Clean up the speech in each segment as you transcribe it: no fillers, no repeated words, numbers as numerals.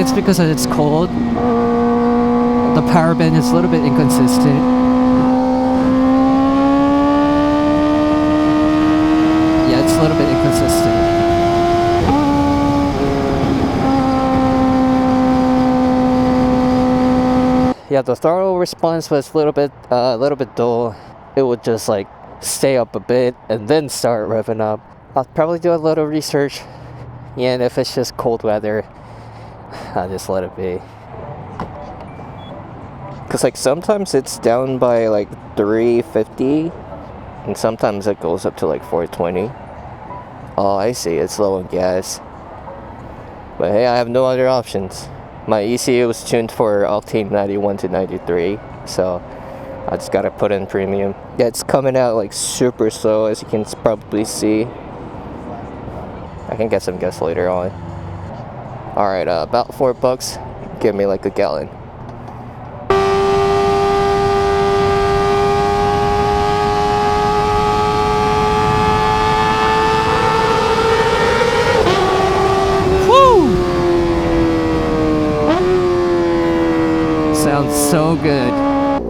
it's because it's cold. The power band is a little bit inconsistent. Yeah, it's a little bit inconsistent. Yeah, the throttle response was a little bit dull. It would just like stay up a bit and then start revving up. I'll probably do a little research, and if it's just cold weather, I'll just let it be. Cause like sometimes it's down by like 350, and sometimes it goes up to like 420. Oh, I see, it's low on gas. But hey, I have no other options. My ECU was tuned for octane 91 to 93, so I just gotta put in premium. Yeah, it's coming out like super slow, as you can probably see. I can get some gas later on. Alright, about $4. Give me like a gallon. Sounds so good.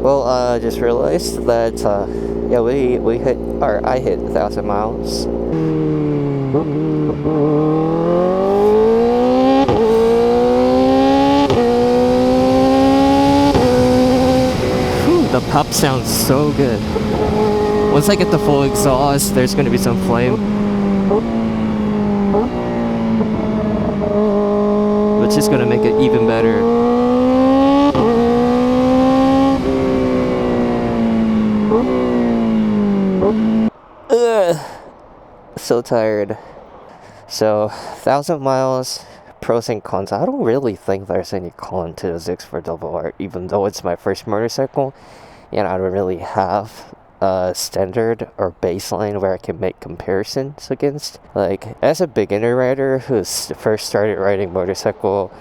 Well, I just realized that yeah, we hit, or I hit 1,000 miles. Whew, the pop sounds so good. Once I get the full exhaust, there's gonna be some flame, which is gonna make it even better. So tired. So 1,000 miles, pros and cons. I don't really think there's any con to the ZX4RR, even though it's my first motorcycle and I don't really have a standard or baseline where I can make comparisons against. Like, as a beginner rider who's first started riding motorcycle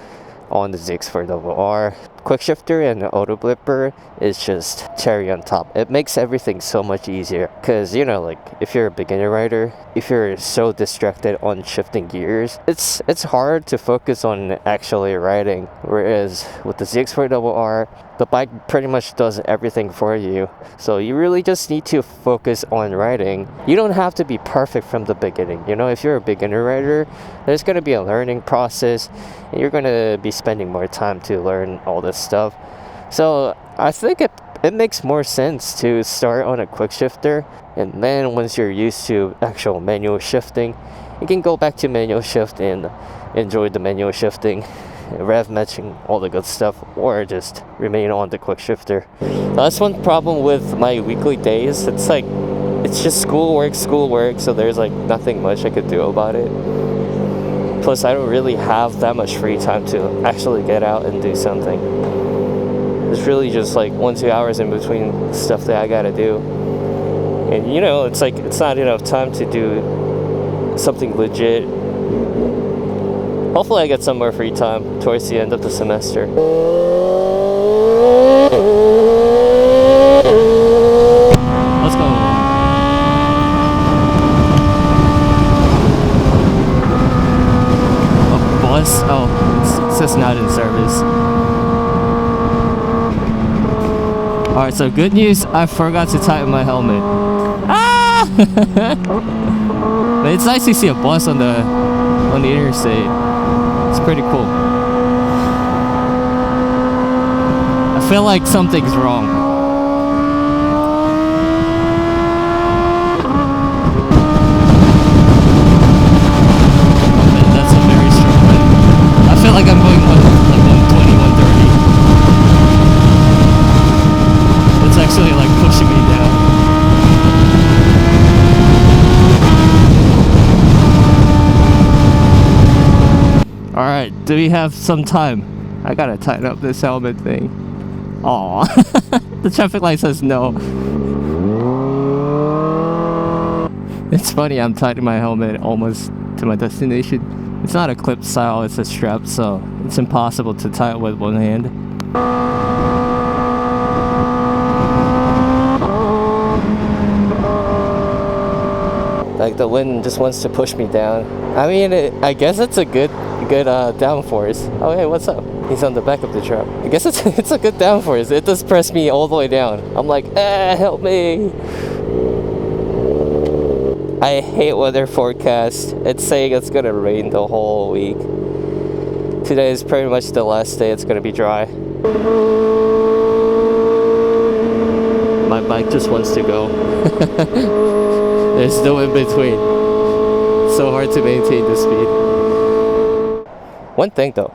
on the ZX4RR, quick shifter and auto blipper is just cherry on top. It makes everything so much easier, because you know, like, if you're a beginner rider, if you're so distracted on shifting gears, it's hard to focus on actually riding. Whereas with the ZX4RR, the bike pretty much does everything for you, so you really just need to focus on riding. You don't have to be perfect from the beginning. You know, if you're a beginner rider, there's going to be a learning process, and you're going to be spending more time to learn all this stuff. So I think it makes more sense to start on a quick shifter, and then once you're used to actual manual shifting, you can go back to manual shift and enjoy the manual shifting, rev matching, all the good stuff, or just remain on the quick shifter. That's one problem with my weekly days. It's like, it's just schoolwork, so there's like nothing much I could do about it. Plus, I don't really have that much free time to actually get out and do something. It's really just like 1-2 hours in between stuff that I gotta do. And you know, it's like, it's not enough time to do something legit. Hopefully I get some more free time towards the end of the semester. Let's go. A bus? Oh, it says not in service. Alright, so good news, I forgot to tighten my helmet. Ah! But it's nice to see a bus on the interstate. It's pretty cool. I feel like something's wrong. Man, that's a very strong ride. I feel like I'm going like 120, 130. It's actually like pushing me down. Alright, do we have some time? I gotta tighten up this helmet thing. Aww. The traffic light says no. It's funny, I'm tightening my helmet almost to my destination. It's not a clip style, it's a strap, so it's impossible to tie it with one hand. Like, the wind just wants to push me down. I mean, I guess it's a good good downforce. Oh hey, what's up? He's on the back of the truck. I guess it's a good downforce. It does press me all the way down. I'm like, help me. I hate weather forecast. It's saying it's gonna rain the whole week. Today is pretty much the last day it's gonna be dry. My bike just wants to go. There's no in between. So hard to maintain the speed. One thing though,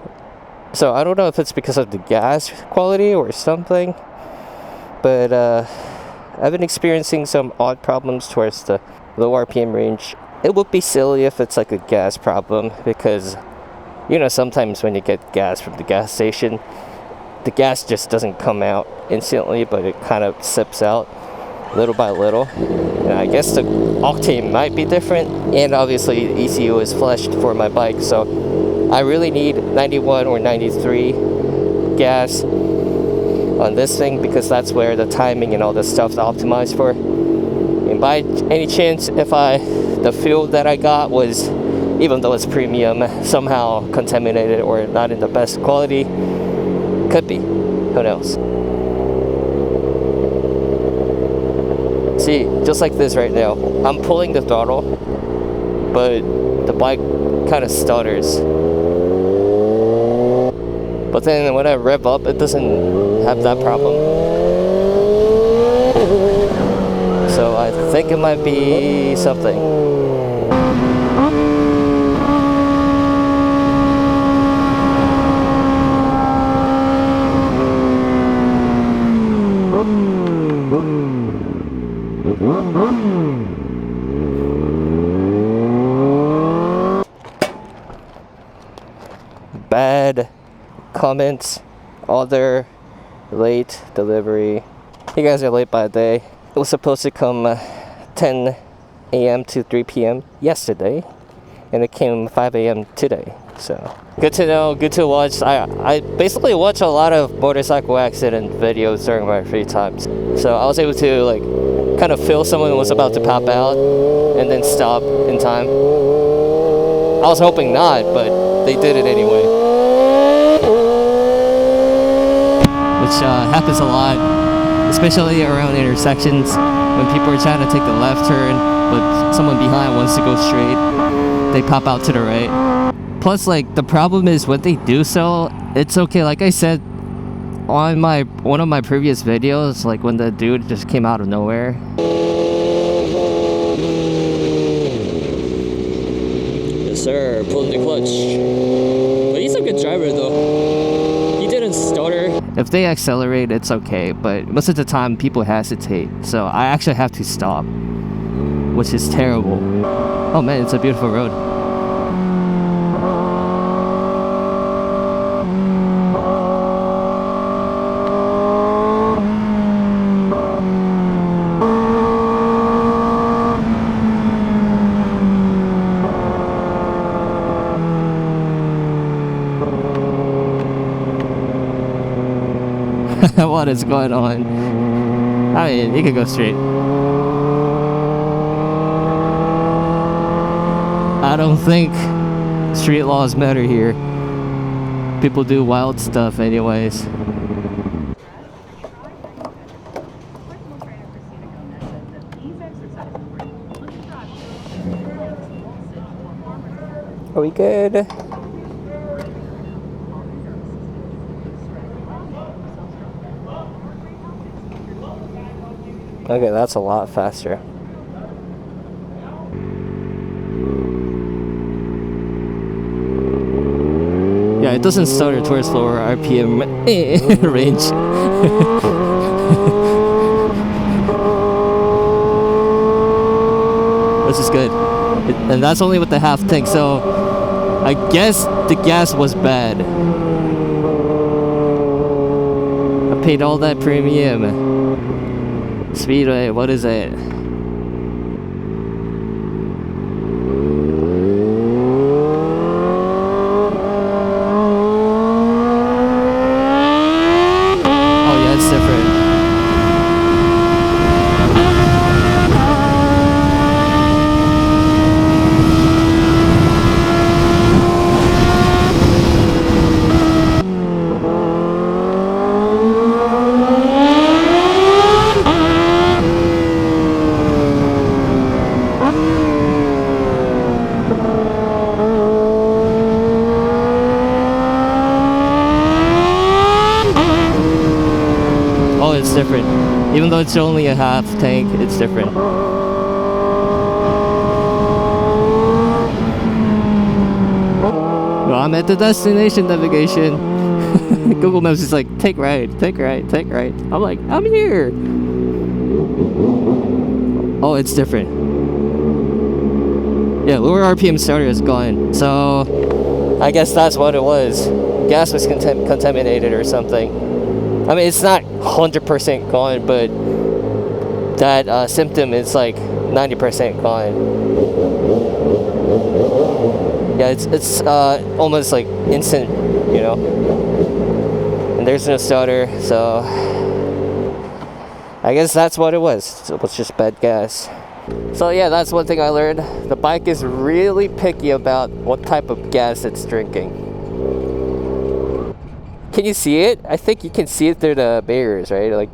so I don't know if it's because of the gas quality or something, but I've been experiencing some odd problems towards the low RPM range. It would be silly if it's like a gas problem, because you know, sometimes when you get gas from the gas station, the gas just doesn't come out instantly, but it kind of sips out little by little. And I guess the octane might be different, and obviously the ECU is fleshed for my bike, so I really need 91 or 93 gas on this thing, because that's where the timing and all this stuff's optimized for. And by any chance, if the fuel that I got was, even though it's premium, somehow contaminated or not in the best quality, could be, who knows. See, just like this right now, I'm pulling the throttle, but the bike kind of stutters. But then when I rev up, it doesn't have that problem. So I think it might be something. Bad comments, other, late delivery. You guys are late by a day. It was supposed to come 10 a.m. to 3 p.m. yesterday, and it came 5 a.m. today. So good to know, good to watch. I basically watch a lot of motorcycle accident videos during my free times. So I was able to like kind of feel someone was about to pop out and then stop in time. I was hoping not, but they did it anyway. Which happens a lot, especially around intersections when people are trying to take the left turn, but someone behind wants to go straight. They pop out to the right. Plus, like, the problem is when they do so, it's okay. Like I said on one of my previous videos, like when the dude just came out of nowhere. Yes, sir. Pulling the clutch. But he's a good driver, though. He didn't stutter. If they accelerate, it's okay. But most of the time, people hesitate. So I actually have to stop, which is terrible. Oh man, it's a beautiful road. What is going on? I mean, you can go straight. I don't think street laws matter here. People do wild stuff anyways. Are we good? Okay, that's a lot faster. Yeah, it doesn't stutter towards lower RPM range. Which is good. And that's only with the half tank, so I guess the gas was bad. I paid all that premium. Speedway, what is it? Oh yeah, it's different. Even though it's only a half tank, it's different. Well, I'm at the destination navigation. Google Maps is like, take right, take right, take right. I'm like, I'm here. Oh, it's different. Yeah, lower RPM starter is gone. So, I guess that's what it was. Gas was contaminated or something. I mean, it's not 100% gone, but that symptom is like 90% gone. Yeah, it's almost like instant, you know. And there's no starter, so I guess that's what it was. So it was just bad gas. So yeah, that's one thing I learned. The bike is really picky about what type of gas it's drinking. Can you see it? I think you can see it through the mirrors, right? Like,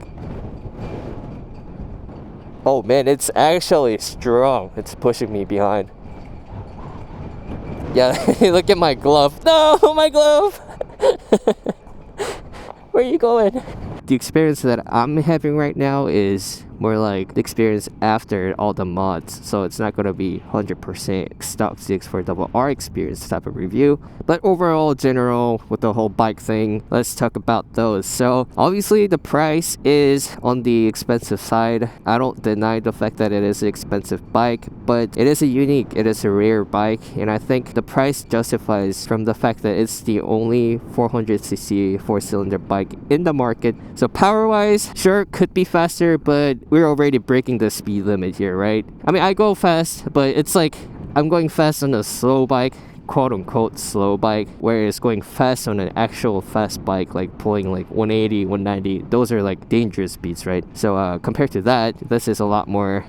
oh man, it's actually strong. It's pushing me behind. Yeah, look at my glove. No, my glove! Where are you going? The experience that I'm having right now is more like the experience after all the mods, so it's not going to be 100% stock ZX4RR experience type of review, but overall general with the whole bike thing, let's talk about those. So obviously the price is on the expensive side. I don't deny the fact that it is an expensive bike, but it is a rare bike, and I think the price justifies from the fact that it's the only 400cc 4-cylinder bike in the market. So power wise, sure, it could be faster, but we're already breaking the speed limit here, right? I mean, I go fast, but it's like I'm going fast on a slow bike, quote unquote slow bike, whereas going fast on an actual fast bike, like pulling like 180, 190, those are like dangerous speeds, right? So compared to that, this is a lot more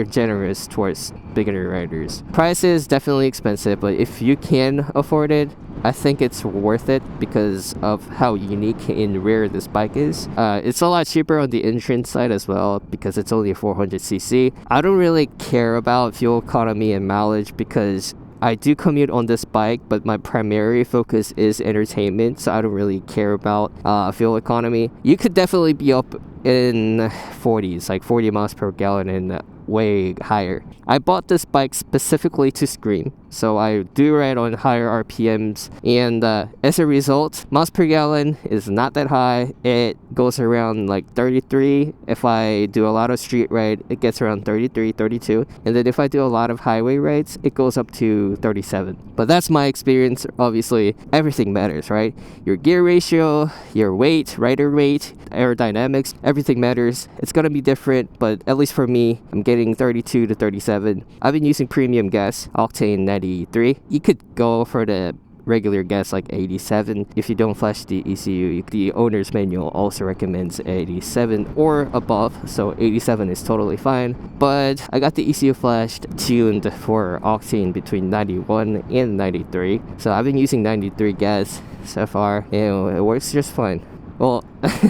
generous towards beginner riders. Price is definitely expensive, but if you can afford it, I think it's worth it because of how unique and rare this bike is. It's a lot cheaper on the insurance side as well because it's only a 400cc. I don't really care about fuel economy and mileage because I do commute on this bike, but my primary focus is entertainment, so I don't really care about fuel economy. You could definitely be up in 40s, like 40 miles per gallon and way higher. I bought this bike specifically to scream, so I do ride on higher RPMs, and as a result, miles per gallon is not that high. It goes around like 33. If I do a lot of street ride, it gets around 33, 32, and then if I do a lot of highway rides, it goes up to 37. But that's my experience. Obviously, everything matters, right? Your gear ratio, your weight, rider weight, aerodynamics, everything matters. It's gonna be different, but at least for me, I'm getting 32 to 37. I've been using premium gas, octane 93. You could go for the regular gas like 87. If you don't flash the ECU, the owner's manual also recommends 87 or above, so 87 is totally fine. But I got the ECU flashed tuned for octane between 91 and 93, so I've been using 93 gas so far, and it works just fine. Well,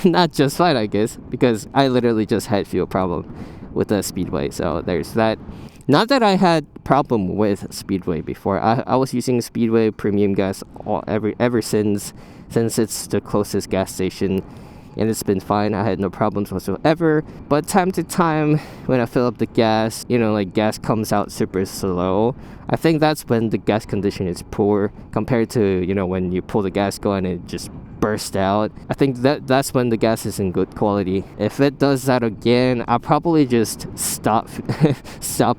not just fine, I guess, because I literally just had fuel problem with the Speedway, so there's that. Not that I had problem with Speedway before. I was using Speedway premium gas ever since it's the closest gas station, and it's been fine. I had no problems whatsoever. But time to time, when I fill up the gas, like gas comes out super slow. I think that's when the gas condition is poor compared to when you pull the gas gun and it just burst out. I think that's when the gas is in good quality. If it does that again, I'll probably just stop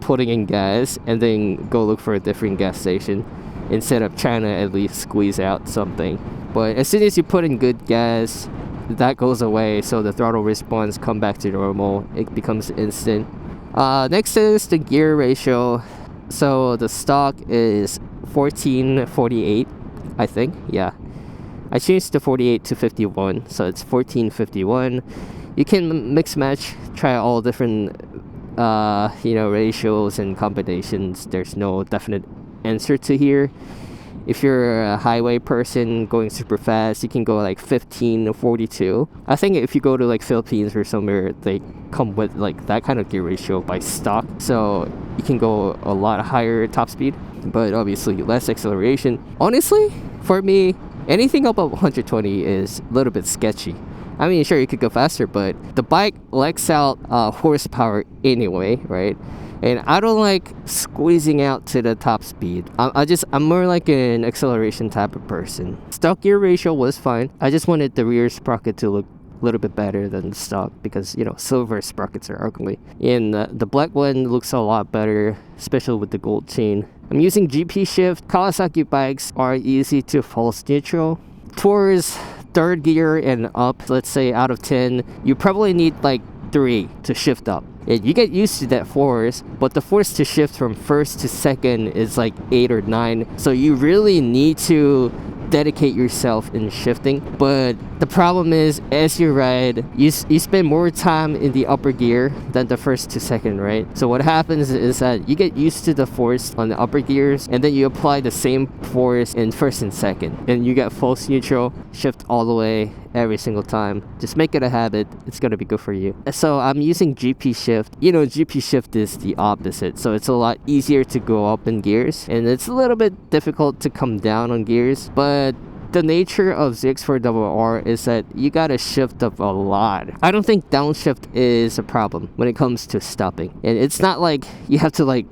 putting in gas and then go look for a different gas station instead of trying to at least squeeze out something. But as soon as you put in good gas, that goes away, so the throttle response come back to normal. It becomes instant. Next is the gear ratio. So the stock is 1448, I think. Yeah, I changed the 48 to 51, so it's 1451. You can mix match, try all different ratios and combinations. There's no definite answer to here. If you're a highway person going super fast, you can go like 15 or 42. I think if you go to like Philippines or somewhere, they come with like that kind of gear ratio by stock, so you can go a lot higher top speed, but obviously less acceleration. Honestly, for me, anything above 120 is a little bit sketchy. I mean, sure, you could go faster, but the bike lets out horsepower anyway, right? And I don't like squeezing out to the top speed. I'm more like an acceleration type of person. Stock gear ratio was fine. I just wanted the rear sprocket to look a little bit better than the stock, because you know, silver sprockets are ugly, and the black one looks a lot better, especially with the gold chain. I'm using GP shift. Kawasaki bikes are easy to false neutral. Towards third gear and up, let's say out of 10, you probably need like 3 to shift up. And you get used to that force, but the force to shift from first to second is like 8 or 9. So you really need to dedicate yourself in shifting. But the problem is, as you ride, you spend more time in the upper gear than the first to second, right? So what happens is that you get used to the force on the upper gears, and then you apply the same force in first and second, and you get false neutral, shift all the way every single time. Just make it a habit. It's gonna be good for you. So I'm using GP shift. You know, GP shift is the opposite, so it's a lot easier to go up in gears, and it's a little bit difficult to come down on gears. But the nature of ZX4RR is that you gotta shift up a lot. I don't think downshift is a problem when it comes to stopping, and it's not like you have to like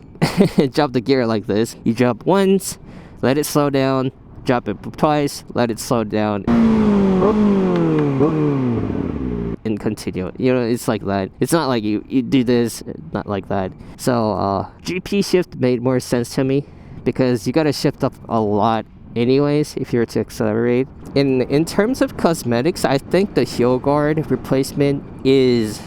drop the gear like this. You drop once, let it slow down, drop it twice, let it slow down, and continue. You know, it's like that. It's not like you do this, not like that. So GP shift made more sense to me, because you gotta shift up a lot anyways if you're to accelerate. In terms of cosmetics, I think the heel guard replacement is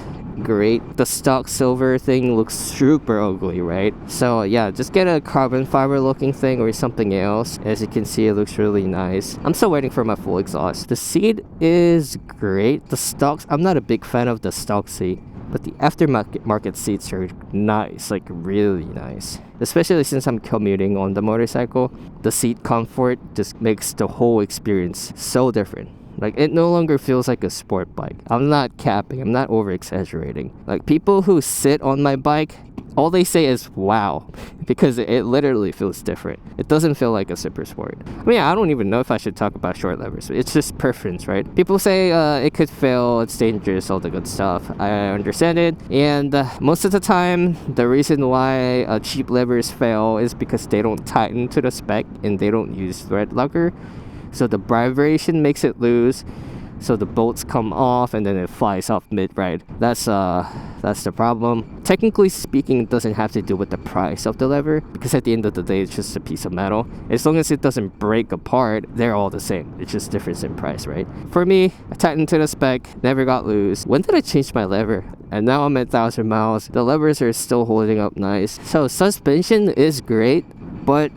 great. The stock silver thing looks super ugly, right? So yeah, just get a carbon fiber looking thing or something else. As you can see, it looks really nice. I'm still waiting for my full exhaust. The seat is great. The stocks, I'm not a big fan of the stock seat, but the aftermarket seats are nice, like really nice. Especially since I'm commuting on the motorcycle, the seat comfort just makes the whole experience so different. Like, it no longer feels like a sport bike. I'm not capping, I'm not over exaggerating. Like, people who sit on my bike, all they say is wow, because it literally feels different. It doesn't feel like a super sport. I mean, I don't even know if I should talk about short levers. It's just preference, right? People say it could fail, it's dangerous, all the good stuff. I understand it, and most of the time, the reason why cheap levers fail is because they don't tighten to the spec and they don't use thread locker. So the vibration makes it loose, so the bolts come off and then it flies off mid-ride. That's the problem. Technically speaking, it doesn't have to do with the price of the lever, because at the end of the day, it's just a piece of metal. As long as it doesn't break apart, they're all the same. It's just difference in price, right? For me, I tightened to the spec, never got loose. When did I change my lever? And now I'm at 1,000 miles. The levers are still holding up nice. So suspension is great, but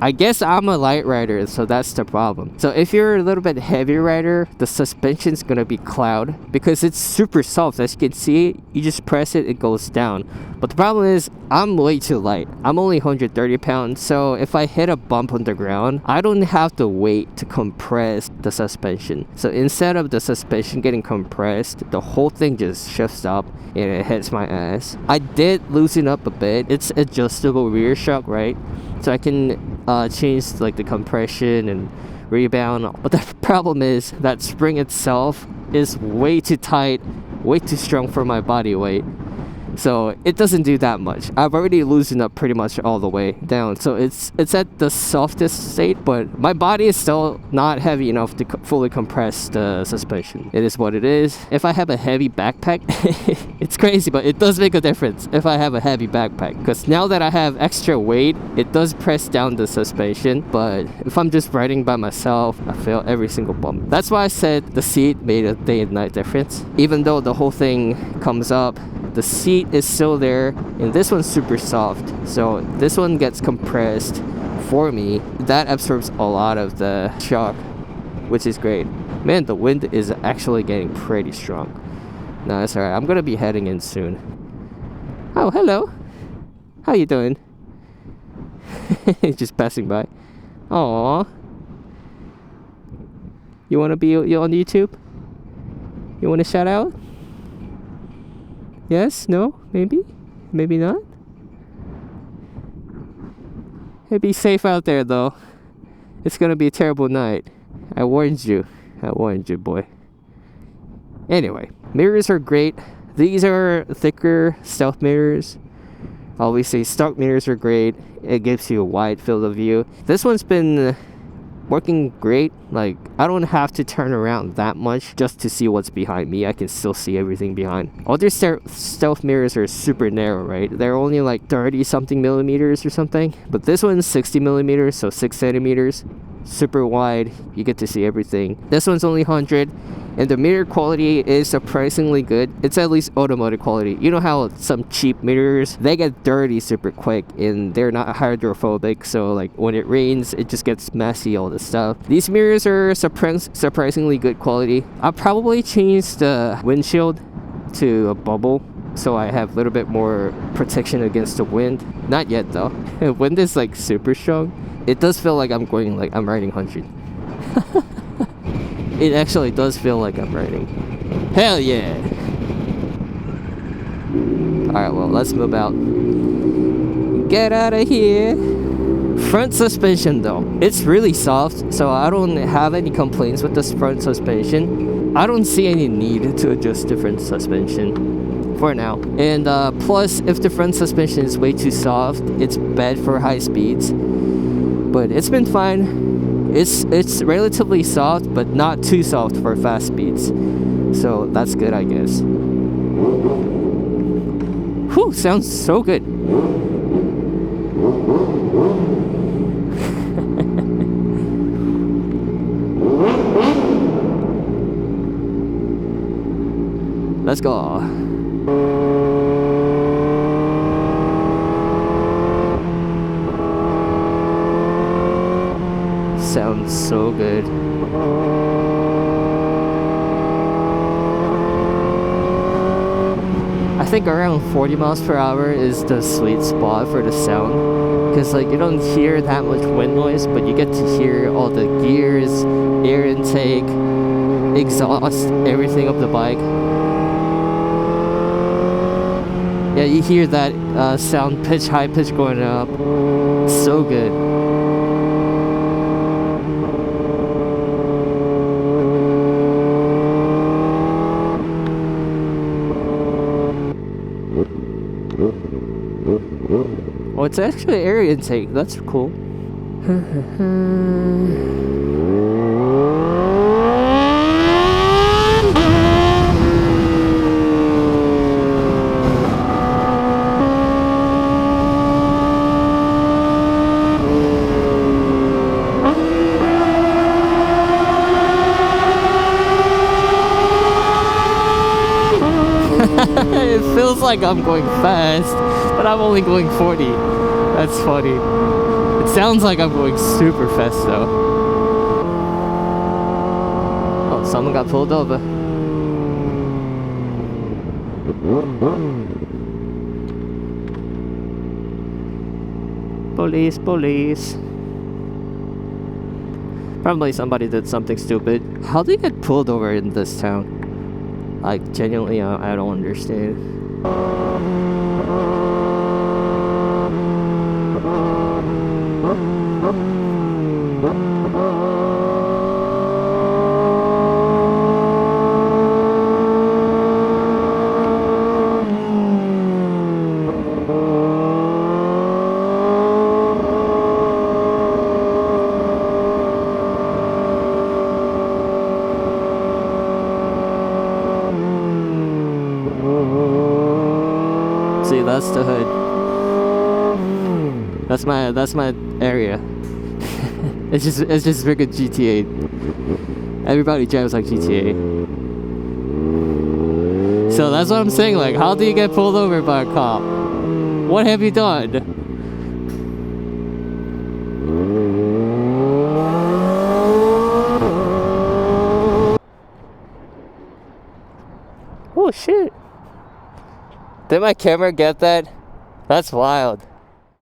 I guess I'm a light rider, so that's the problem. So if you're a little bit heavy rider, the suspension's gonna be cloud, because it's super soft. As you can see, you just press it, it goes down. But the problem is, I'm way too light. I'm only 130 pounds, so if I hit a bump on the ground, I don't have to wait to compress the suspension. So instead of the suspension getting compressed, the whole thing just shifts up and it hits my ass. I did loosen up a bit. It's adjustable rear shock, right? So I can change like the compression and rebound. But the problem is that spring itself is way too tight, way too strong for my body weight. So it doesn't do that much. I've already loosened up pretty much all the way down. So it's at the softest state, but my body is still not heavy enough to fully compress the suspension. It is what it is. If I have a heavy backpack, it's crazy, but it does make a difference if I have a heavy backpack. Because now that I have extra weight, it does press down the suspension. But if I'm just riding by myself, I feel every single bump. That's why I said the seat made a day and night difference. Even though the whole thing comes up, the seat is still there, and this one's super soft, so this one gets compressed for me. That absorbs a lot of the shock, which is great. Man, the wind is actually getting pretty strong. No, that's alright. I'm gonna be heading in soon. Oh, hello. How you doing? Just passing by. Aww. You wanna be on YouTube? You wanna shout out? Yes? No? Maybe? Maybe not? Hey, be safe out there, though. It's gonna be a terrible night. I warned you. I warned you, boy. Anyway, mirrors are great. These are thicker stealth mirrors. Obviously, stock mirrors are great. It gives you a wide field of view. This one's been working great. Like, I don't have to turn around that much just to see what's behind me. I can still see everything behind. Other stealth mirrors are super narrow, right? They're only like 30 something millimeters or something, but this one's 60 millimeters, so 6 centimeters. Super wide, you get to see everything. This one's only 100, and the mirror quality is surprisingly good. It's at least automotive quality. You know how some cheap mirrors, they get dirty super quick and they're not hydrophobic, so like when it rains it just gets messy, all this stuff. These mirrors are surprisingly good quality. I'll probably change the windshield to a bubble so I have a little bit more protection against the wind. Not yet though. Wind is like super strong. It does feel like I'm riding 100. It actually does feel like I'm riding. Hell yeah! Alright, well, let's move out. Get out of here! Front suspension though, it's really soft, so I don't have any complaints with this front suspension. I don't see any need to adjust the front suspension for now. And plus, if the front suspension is way too soft, it's bad for high speeds. But it's been fine. It's relatively soft, but not too soft for fast speeds. So that's good, I guess. Whew, sounds so good. Let's go. Sounds so good. I think around 40 miles per hour is the sweet spot for the sound, because like you don't hear that much wind noise, but you get to hear all the gears, air intake, exhaust, everything of the bike. Yeah, you hear that sound pitch, high pitch going up. So good. Oh, it's actually air intake. That's cool. It feels like I'm going fast, but I'm only going 40. That's funny. It sounds like I'm going super fast though. Oh, someone got pulled over. Police, police. Probably somebody did something stupid. How do you get pulled over in this town? Like, genuinely, I don't understand. See, that's the hood. That's my area. it's just freaking GTA. Everybody drives like GTA. So that's what I'm saying, like, how do you get pulled over by a cop? What have you done? Oh shit. Did my camera get that? That's wild.